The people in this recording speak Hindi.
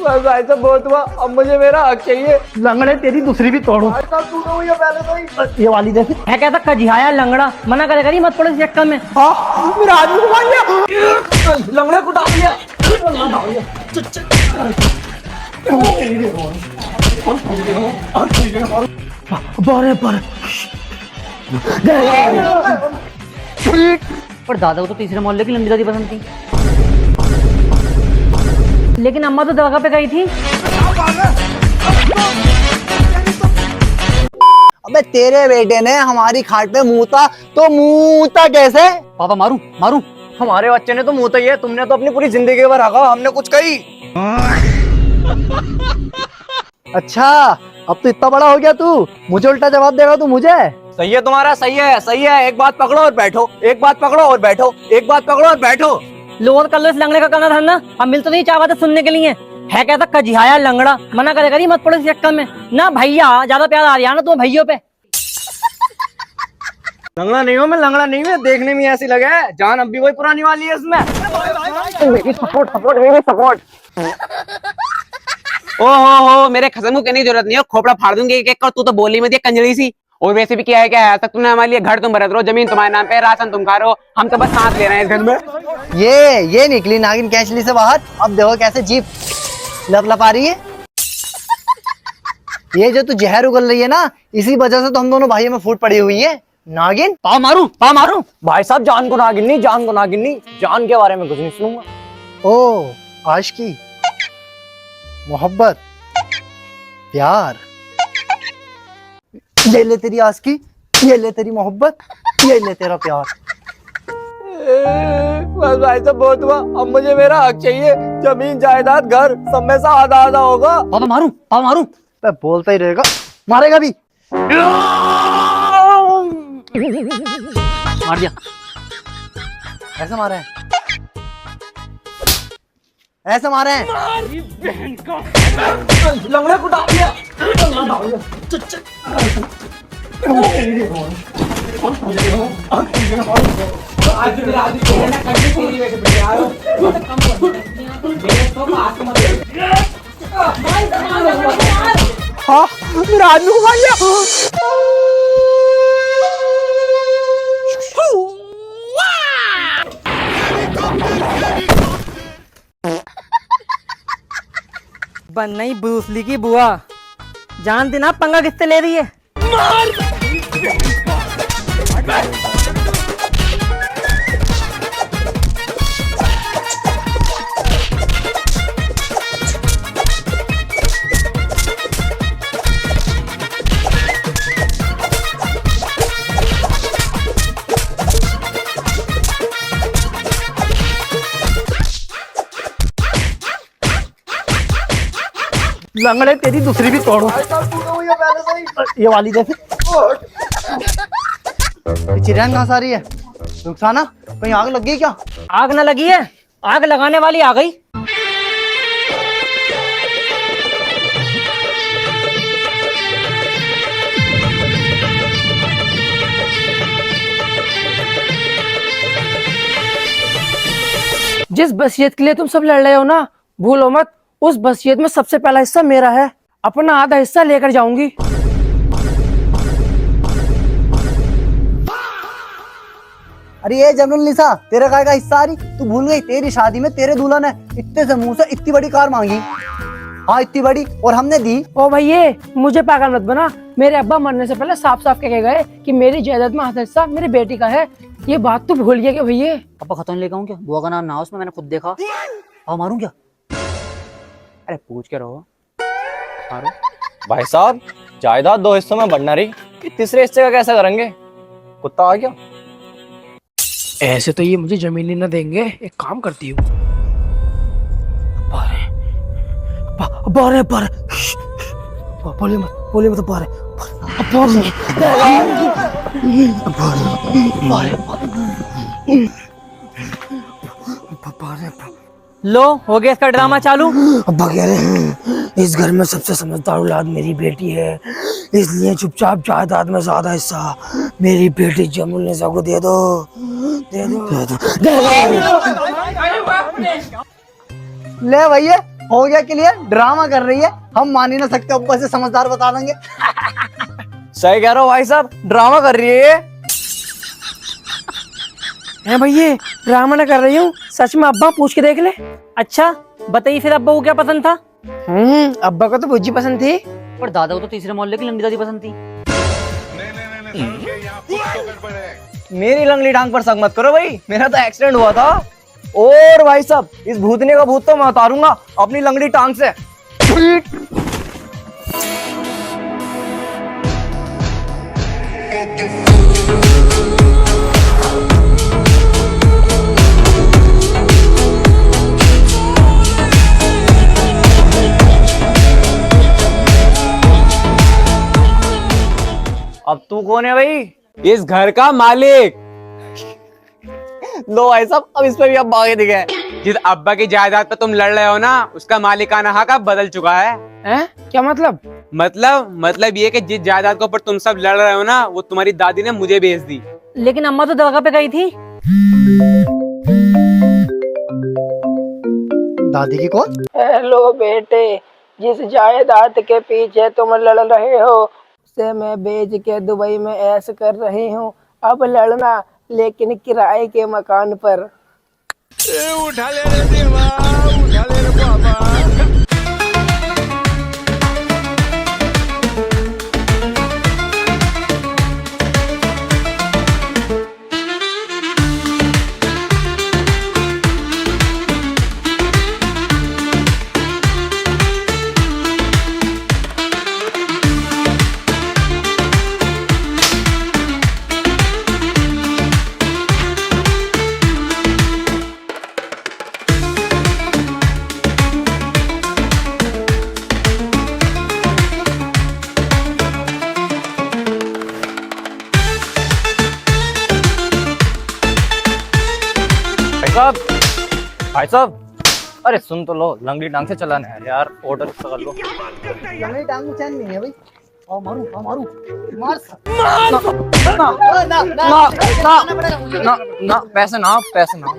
बस भाई साहब बहुत हुआ, अब मुझे मेरा हक चाहिए। लंगड़े तेरी दूसरी भी तोड़ो। भाई साहब टूटा हुई है पहले तो ही। ये वाली देख। है कहता कजिहाया लंगड़ा, मना करे करी मत पड़ो इस चक्कर में। हाँ मेरा आदमी को मार लिया, लंगड़े को डाल दिया। बारे बारे पर दादा को तो तीसरे मोहल्ले की लंडी दादी पसंद थी, लेकिन अम्मा तो दरगाह पे गई थी। अबे तेरे बेटे ने हमारी खाट पे मूता तो मूता कैसे? पापा मारू मारू। हमारे बच्चे ने तो मुंह तो ये, तुमने तो अपनी पूरी जिंदगी भर रखा, हमने कुछ कही। अच्छा अब तो इतना बड़ा हो गया तू, मुझे उल्टा जवाब देगा तू मुझे? सही है तुम्हारा, सही है सही है। एक बात पकड़ो और बैठो, एक बात पकड़ो और बैठो, एक बात पकड़ो और बैठो। लोअर कर लो इस लंगड़े का करना था ना, अब मिल तो नहीं चाह बातें सुनने के लिए। है कहता कजिहाया लंगड़ा, मना करे करी मत पड़ो इस चक्कर में। ना भैया ज्यादा प्यार आ रहा है ना तुम्हें भैयों पे। लंगड़ा नहीं हूँ मैं, लंगड़ा नहीं हूँ, देखने में ऐसी लगे है, जान अब भी वही पुरानी वाली है इसमें। मेरी सपोर्ट। ओहो मेरे खसम को कहने की जरूरत नहीं है, खोपड़ा फाड़ दूंगी एक एक कर। तू तो बोली मत ये कंजरी सी। और वैसे भी क्या है आज तक तुमने हमारे लिए घर तुम भरत रहो, जमीन तुम्हारे नाम पे, राशन तुम खा रहे हो, हम तो बस सांस ले रहे हैं इस घर में। ये निकली नागिन कैचली से बाहर। अब देखो कैसे जीप लपलपा रही है। ये जो तू जहर उगल रही है ना, इसी वजह से तो हम दोनों भाइयों में फूट पड़ी हुई है। नागिन पाव मारू पाव मारू। भाई साहब जान को नागिन नहीं, जान को नागिन नहीं, जान के बारे में कुछ नहीं सुनूंगा। ओ आशिकी, मोहब्बत, प्यार, ये ले तेरी आशिकी, ये ले तेरी मोहब्बत, ये ले तेरा प्यार। बस भाई साहब बहुत हुआ, अब मुझे मेरा हक चाहिए। जमीन जायदाद घर सब में से आधा आधा होगा। पापा मारू पाव मारू। तो बोलता ही रहेगा, मारेगा भी। मार दिया। ऐसे मारे हैं, ऐसे मारे हैं। लंगड़े को डाल दिया। हाँ मेरा आदमी को मार लिया। बनना ही ब्रूसली की बुआ, जानती ना पंगा किससे ले रही है। लंगड़े तेरी दूसरी भी तोड़ो। भाई साहब टूटा हुई है पहले से ही। ये वाली देख। चिड़िया कहाँ सारी है? रुखसाना कहीं आग लग गई क्या? आग न लगी है, आग लगाने वाली आ गई। जिस बसियत के लिए तुम सब लड़ रहे हो ना, भूलो मत उस बसियत में सबसे पहला हिस्सा मेरा है। अपना आधा हिस्सा लेकर जाऊंगी। अरे ये जनरल निशा, तेरे काय का हिस्सा आ रही? तू भूल गई तेरी शादी में तेरे दुल्हन ने इतने से मुंह से इतनी बड़ी कार मांगी। हाँ इतनी बड़ी, और हमने दी। ओ भैये मुझे पागल मत बना। मेरे अब्बा मरने से पहले साफ साफ कह गए कि मेरी जायदाद में आधा हिस्सा मेरी बेटी का है। ये बात तो भूल गया क्या भैया? पापा खतौन लेकर आऊं क्या? बुआ का नाम ना उसमें, मैंने खुद देखा। पाव मारूं क्या? अरे पूछ के रहो। मारो। भाई साहब जायदाद दो हिस्सों में बढ़ना रही, तीसरे हिस्से का कैसे करेंगे? कुत्ता आ गया। ऐसे तो ये मुझे जमीन ही न देंगे। एक काम करती हूँ, बारे बारे बोले मत बारे लो हो गया इसका ड्रामा चालू। अब्बा कह रहे हैं इस घर में सबसे समझदार औलाद मेरी बेटी है, इसलिए चुपचाप जायदाद में ज्यादा हिस्सा मेरी बेटी जमुल निसा को दे दो। ले भैया हो गया क्लियर, ड्रामा कर रही है, हम मान ही ना सकते, ऊपर से समझदार बता देंगे। सही कह रहे हो भाई साहब, ड्रामा कर रही है ये। है भैया, ड्रामा ना कर रही हूँ, सच में अब्बा पूछ के देख ले। अच्छा बताइए फिर अब्बा को क्या पसंद था? अब्बा को तो भुज्जी पसंद थी। पर दादा को तो तीसरे मोहल्ले की लंगड़ी दादी पसंद थी। मेरी लंगड़ी टांग पर शक मत करो भाई, मेरा तो एक्सीडेंट हुआ था। और भाई साहब, इस भूतने का भूत तो मैं उतारूंगा अपनी लंगड़ी टांग से। अब तू कौन है भाई? इस घर का मालिक। लो भाई साहब, अब इस पे भी अब आगे दिखे। जिस अब्बा की जायदाद पे तुम लड़ रहे हो ना, उसका मालिकाना हक अब बदल चुका है। हैं? क्या मतलब? मतलब ये कि जिस जायदाद के ऊपर तुम सब लड़ रहे हो ना, वो तुम्हारी दादी ने मुझे बेच दी। लेकिन अम्मा तो दरगाह पे गई थी। दादी की कौन? हेलो बेटे, जिस जायदाद के पीछे तुम लड़ रहे हो उसे मैं बेच के दुबई में ऐश कर रही हूँ। अब लड़ना, लेकिन किराए के मकान पर। भाई साहब, अरे सुन तो लो, लंगड़ी टांग से चलाना है यार, ऑर्डर कर लो। लंगड़ी टांग में चैन नहीं है भाई। आओ मारू, मार ना पैसे ना, पैसे ना।